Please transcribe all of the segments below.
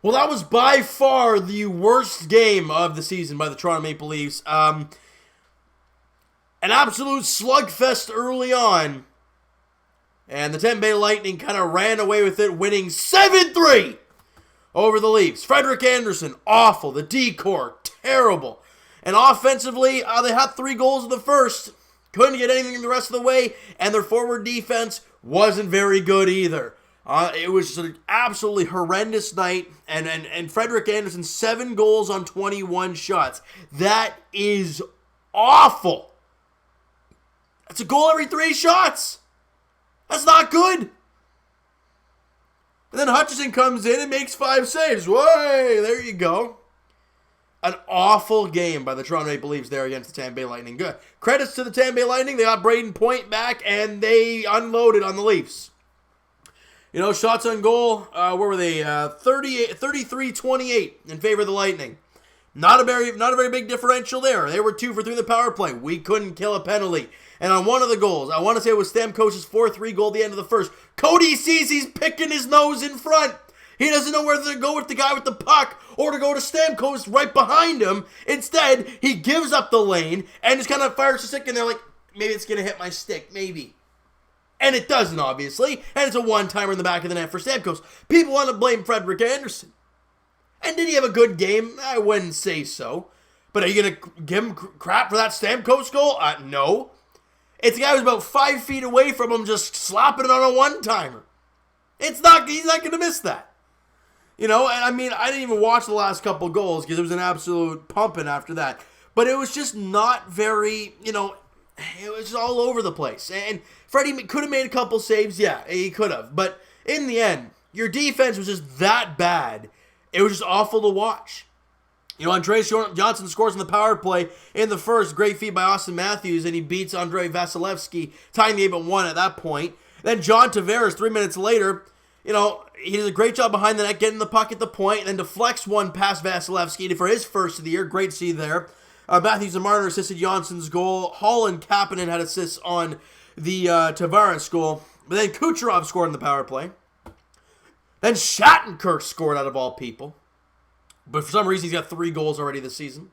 Well, that was by far the worst game of the season by the Toronto Maple Leafs. An absolute slugfest early on. And the Tampa Bay Lightning kind of ran away with it, winning 7-3 over the Leafs. Frederik Andersen, awful. The D-core, terrible. And offensively, they had 3 goals in the first. Couldn't get anything the rest of the way. And their forward defense wasn't very good either. It was just an absolutely horrendous night. And Frederik Andersen, 7 goals on 21 shots. That is awful. That's a goal every 3 shots. That's not good. And then Hutchinson comes in and makes 5 saves. Way, there you go. An awful game by the Toronto Maple Leafs there against the Tampa Bay Lightning. Good. Credits to the Tampa Bay Lightning. They got Braden Point back, and they unloaded on the Leafs. You know, shots on goal, where were they? 33-28 in favor of the Lightning. Not a very big differential there. They were 2 for 3 in the power play. We couldn't kill a penalty. And on one of the goals, I want to say it was Stamkos' 4-3 goal at the end of the first, Cody sees he's picking his nose in front. He doesn't know whether to go with the guy with the puck or to go to Stamkos right behind him. Instead, he gives up the lane and just kind of fires the stick in there like, maybe it's going to hit my stick, maybe. And it doesn't, obviously. And it's a one-timer in the back of the net for Stamkos. People want to blame Frederik Andersen. And did he have a good game? I wouldn't say so. But are you going to give him crap for that Stamkos goal? No. It's a guy who's about 5 feet away from him just slapping it on a one-timer. He's not going to miss that. You know, and I mean, I didn't even watch the last couple goals because it was an absolute pumping after that. But it was just not very, you know, it was just all over the place. And Freddie could have made a couple saves. Yeah, he could have. But in the end, your defense was just that bad. It was just awful to watch. You know, Andreas Johnson scores in the power play in the first. Great feed by Austin Matthews, and he beats Andrei Vasilevsky, tying the game at 1 at that point. Then John Tavares, 3 minutes later, you know, he does a great job behind the net, getting the puck at the point, and then deflects one past Vasilevsky for his first of the year. Great see there. Matthews and Marner assisted Johnson's goal. Hall and Kapanen had assists on the Tavares goal. But then Kucherov scored in the power play. Then Shattenkirk scored out of all people. But for some reason, he's got 3 goals already this season.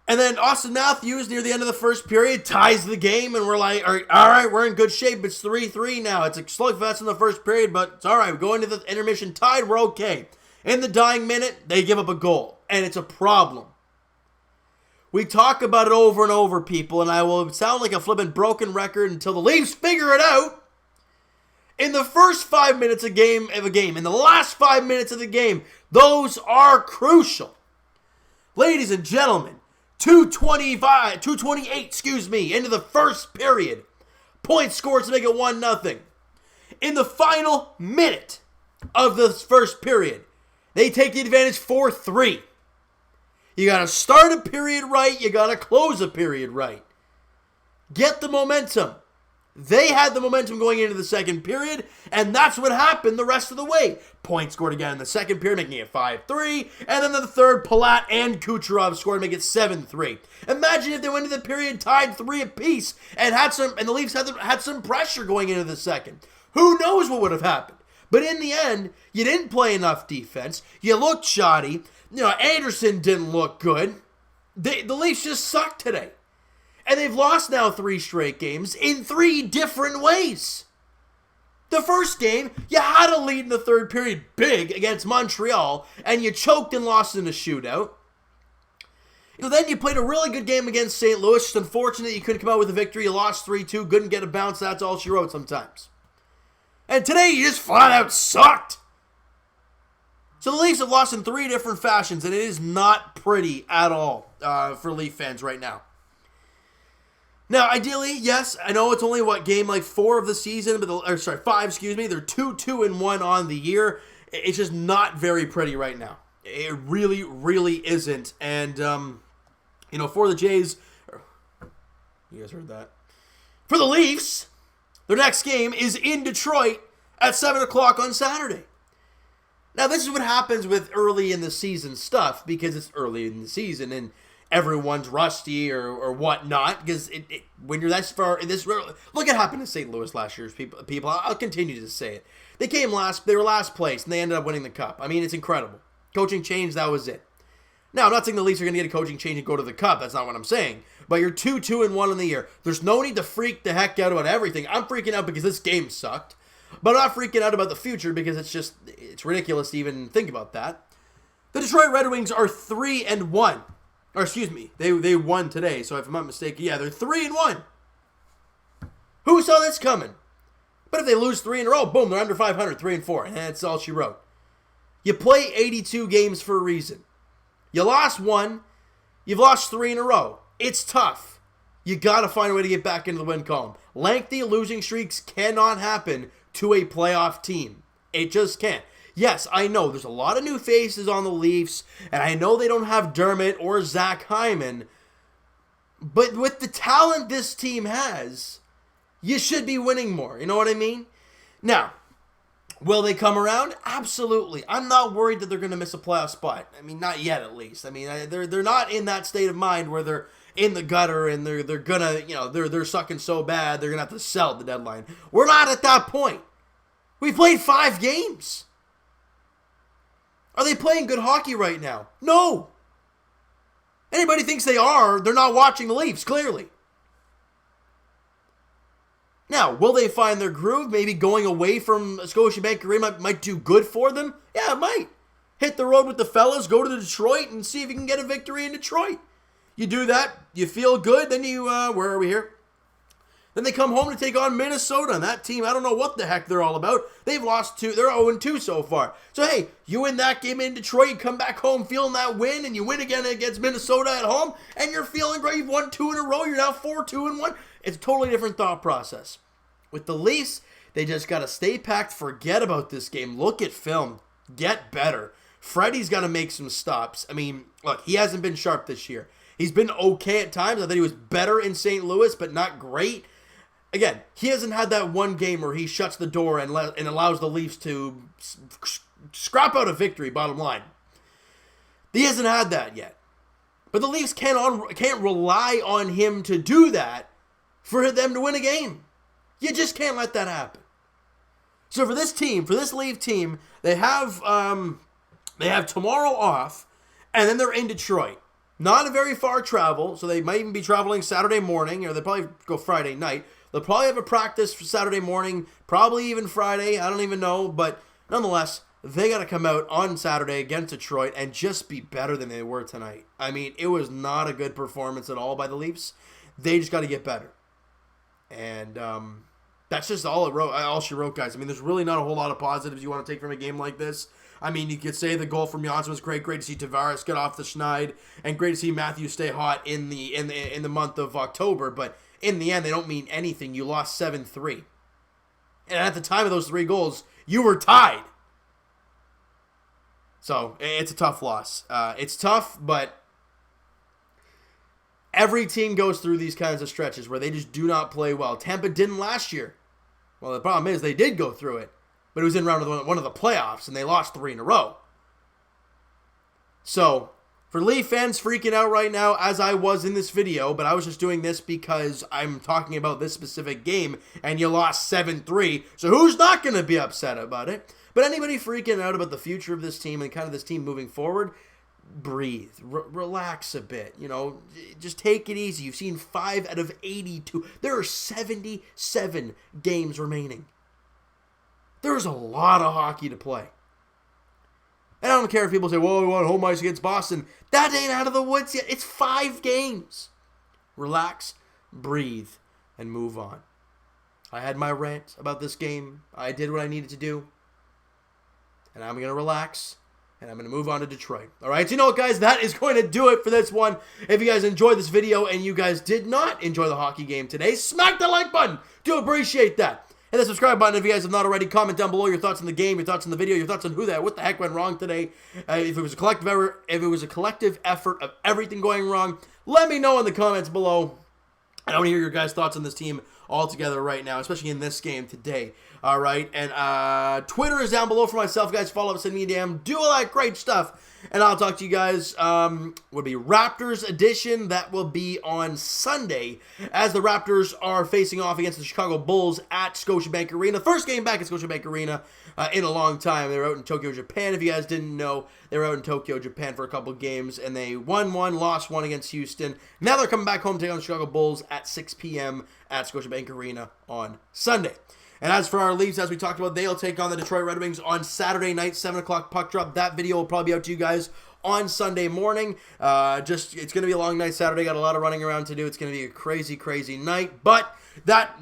And then Austin Matthews, near the end of the first period, ties the game. And we're like, all right, we're in good shape. It's 3-3 now. It's a slugfest in the first period, but it's all right. We go into the intermission tied. We're okay. In the dying minute, they give up a goal. And it's a problem. We talk about it over and over, people. And I will sound like a flippin' broken record until the Leafs figure it out. In the first 5 minutes of a game, in the last 5 minutes of the game, those are crucial. Ladies and gentlemen, 2:28, into the first period. Point scores to make it 1-0. In the final minute of the first period, they take the advantage 4-3. You got to start a period right, you got to close a period right. Get the momentum. They had the momentum going into the second period, and that's what happened the rest of the way. Point scored again in the second period, making it 5-3, and then the third, Palat and Kucherov scored to make it 7-3. Imagine if they went into the period tied 3 apiece and the Leafs had some pressure going into the second. Who knows what would have happened? But in the end, you didn't play enough defense. You looked shoddy. You know, Anderson didn't look good. The Leafs just sucked today. And they've lost now 3 straight games in 3 different ways. The first game, you had a lead in the third period big against Montreal, and you choked and lost in a shootout. You know, then you played a really good game against St. Louis. It's unfortunate you couldn't come out with a victory. You lost 3-2, couldn't get a bounce. That's all she wrote sometimes. And today, you just flat out sucked. So the Leafs have lost in 3 different fashions, and it is not pretty at all for Leaf fans right now. Now, ideally, yes, I know it's only, game 4 of the season, but 5, excuse me. They're 2-2-1 on the year. It's just not very pretty right now. It really, really isn't. And, you know, for the Jays, you guys heard that. For the Leafs, their next game is in Detroit at 7 o'clock on Saturday. Now, this is what happens with early in the season stuff, because it's early in the season, and everyone's rusty or whatnot, because when you're that far in this, look what happened to St. Louis last year, people. I'll continue to say it. They were last place, and they ended up winning the cup. I mean, it's incredible. Coaching change, that was it. Now, I'm not saying the Leafs are going to get a coaching change and go to the cup. That's not what I'm saying. But you're 2-2-1 in the year. There's no need to freak the heck out about everything. I'm freaking out because this game sucked. But I'm not freaking out about the future because it's ridiculous to even think about that. The Detroit Red Wings are 3-1. Or excuse me, they won today. So if I'm not mistaken, yeah, they're 3-1. Who saw this coming? But if they lose 3 in a row, boom, they're under 500, 3-4. And that's all she wrote. You play 82 games for a reason. You lost 1. You've lost 3 in a row. It's tough. You got to find a way to get back into the win column. Lengthy losing streaks cannot happen to a playoff team. It just can't. Yes, I know there's a lot of new faces on the Leafs, and I know they don't have Dermott or Zach Hyman, but with the talent this team has, you should be winning more. You know what I mean? Now, will they come around? Absolutely. I'm not worried that they're going to miss a playoff spot. I mean, not yet at least. I mean, they're not in that state of mind where they're in the gutter and they're gonna, they're sucking so bad they're gonna have to sell at the deadline. We're not at that point. We played 5 games. Are they playing good hockey right now? No. Anybody thinks they are, they're not watching the Leafs, clearly. Now, will they find their groove? Maybe going away from Scotiabank Arena might do good for them? Yeah, it might. Hit the road with the fellas, go to Detroit, and see if you can get a victory in Detroit. You do that, you feel good, then you, where are we here? Then they come home to take on Minnesota, and that team, I don't know what the heck they're all about. They've lost 2, they're 0-2 so far. So hey, you win that game in Detroit, you come back home feeling that win, and you win again against Minnesota at home, and you're feeling great. You've won 2 in a row, you're now 4-2-1. It's a totally different thought process. With the Leafs, they just got to stay packed, forget about this game, look at film, get better. Freddie's got to make some stops. I mean, look, he hasn't been sharp this year. He's been okay at times. I thought he was better in St. Louis, but not great. Again, he hasn't had that one game where he shuts the door and allows the Leafs to scrap out a victory, bottom line. He hasn't had that yet. But the Leafs can't rely on him to do that for them to win a game. You just can't let that happen. So for this team, for this Leaf team, they have tomorrow off, and then they're in Detroit. Not a very far travel, so they might even be traveling Saturday morning, or they'll probably go Friday night. They'll probably have a practice for Saturday morning, probably even Friday, I don't even know, but nonetheless, they got to come out on Saturday against Detroit and just be better than they were tonight. I mean, it was not a good performance at all by the Leafs. They just got to get better. And that's just all she wrote, guys. I mean, there's really not a whole lot of positives you want to take from a game like this. I mean, you could say the goal from Janssen was great. Great to see Tavares get off the schneid, and great to see Matthews stay hot in the month of October. But in the end, they don't mean anything. You lost 7-3, and at the time of those 3 goals, you were tied. So it's a tough loss. It's tough, but every team goes through these kinds of stretches where they just do not play well. Tampa didn't last year. Well, the problem is they did go through it. But it was in round one of the playoffs, and they lost 3 in a row. So, for Leaf fans freaking out right now, as I was in this video, but I was just doing this because I'm talking about this specific game, and you lost 7-3, so who's not going to be upset about it? But anybody freaking out about the future of this team and kind of this team moving forward, breathe, relax a bit, just take it easy. You've seen 5 out of 82. There are 77 games remaining. There's a lot of hockey to play. And I don't care if people say, well, we want home ice against Boston. That ain't out of the woods yet. It's 5 games. Relax, breathe, and move on. I had my rant about this game. I did what I needed to do. And I'm going to relax. And I'm going to move on to Detroit. All right, so you know what, guys? That is going to do it for this one. If you guys enjoyed this video and you guys did not enjoy the hockey game today, smack the like button. Do appreciate that. Hit the subscribe button if you guys have not already. Comment down below your thoughts on the game, your thoughts on the video, your thoughts on what the heck went wrong today. If it was a collective effort of everything going wrong, let me know in the comments below. I want to hear your guys' thoughts on this team all together right now, especially in this game today. All right, and Twitter is down below for myself, guys. Follow up, send me a DM, do all that great stuff. And I'll talk to you guys, would be Raptors edition. That will be on Sunday, as the Raptors are facing off against the Chicago Bulls at Scotiabank Arena. First game back at Scotiabank Arena in a long time. They were out in Tokyo, Japan. If you guys didn't know, they were out in Tokyo, Japan for a couple games, and they won one, lost one against Houston. Now they're coming back home to take on the Chicago Bulls at 6 p.m. at Scotiabank Arena on Sunday. And as for our Leafs, as we talked about, they'll take on the Detroit Red Wings on Saturday night, 7 o'clock puck drop. That video will probably be out to you guys on Sunday morning. It's going to be a long night Saturday. Got a lot of running around to do. It's going to be a crazy, crazy night. But that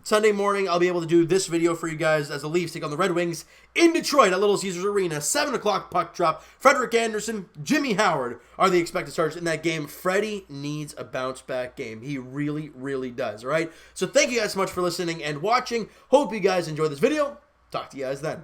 Sunday morning, I'll be able to do this video for you guys as the Leafs take on the Red Wings in Detroit at Little Caesars Arena. 7 o'clock puck drop. Frederik Andersen, Jimmy Howard are the expected starters in that game. Freddie needs a bounce-back game. He really, really does, all right? So thank you guys so much for listening and watching. Hope you guys enjoyed this video. Talk to you guys then.